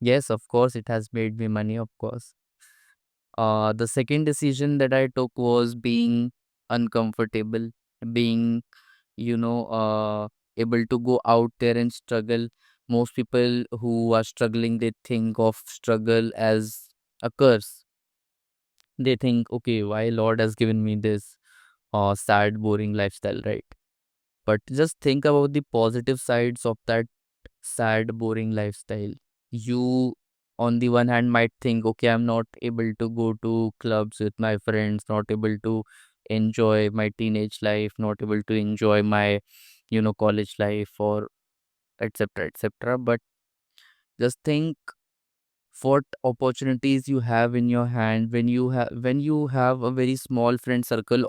Yes, of course, it has made me money, of course. The second decision that I took was being uncomfortable, being, you know, able to go out there and struggle. Most people who are struggling, they think of struggle as a curse. They think, okay, why Lord has given me this sad, boring lifestyle, right? But just think about the positive sides of that sad, boring lifestyle. You, on the one hand, might think, okay, I'm not able to go to clubs with my friends, not able to enjoy my teenage life, not able to enjoy my, college life, or etc. etc. But just think what opportunities you have in your hand when you have a very small friend circle,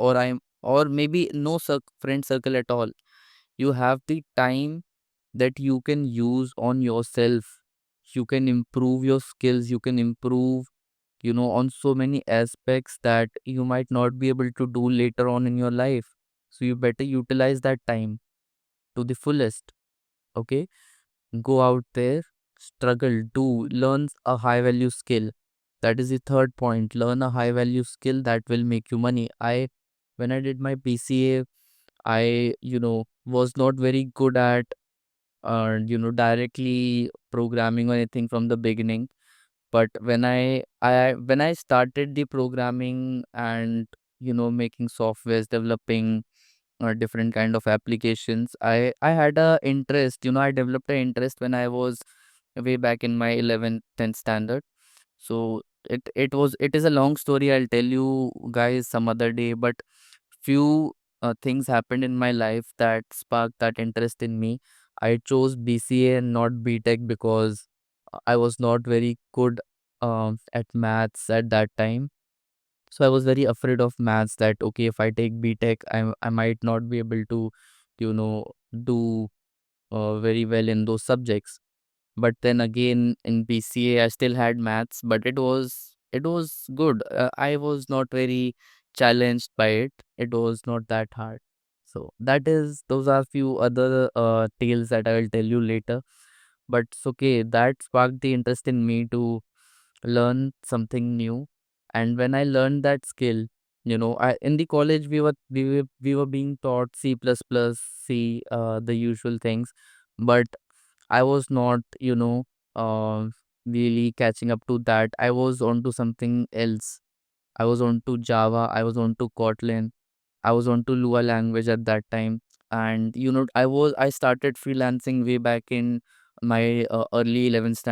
or maybe no friend circle at all. You have the time that you can use on yourself. You can improve your skills, you can improve, on so many aspects that you might not be able to do later on in your life. So you better utilize that time to the fullest. Okay, go out there, struggle, do learn a high value skill. That is the third point. Learn a high value skill that will make you money. When I did my PCA, I was not very good at directly programming or anything from the beginning. But when I started the programming and making softwares, developing different kind of applications, I had a interest. I developed an interest when I was way back in my 11th 10th standard. So it is a long story. I'll tell you guys some other day. But few things happened in my life that sparked that interest in me. I chose BCA and not BTech because I was not very good at maths at that time. So I was very afraid of maths, that okay, if I take BTech, I might not be able to, you know, do very well in those subjects. But then again, in BCA I still had maths, but it was good. I was not very challenged by it. It was not that hard. So those are few other tales that I will tell you later. But it's okay, that sparked the interest in me to learn something new. And when I learned that skill, I in the college we were being taught C++, plus plus, C, the usual things. But I was not, uh, really catching up to that. I was on to something else. I was on to Java, I was on to Kotlin, I was on to Lua language at that time. And I started freelancing way back in my early 11th standard.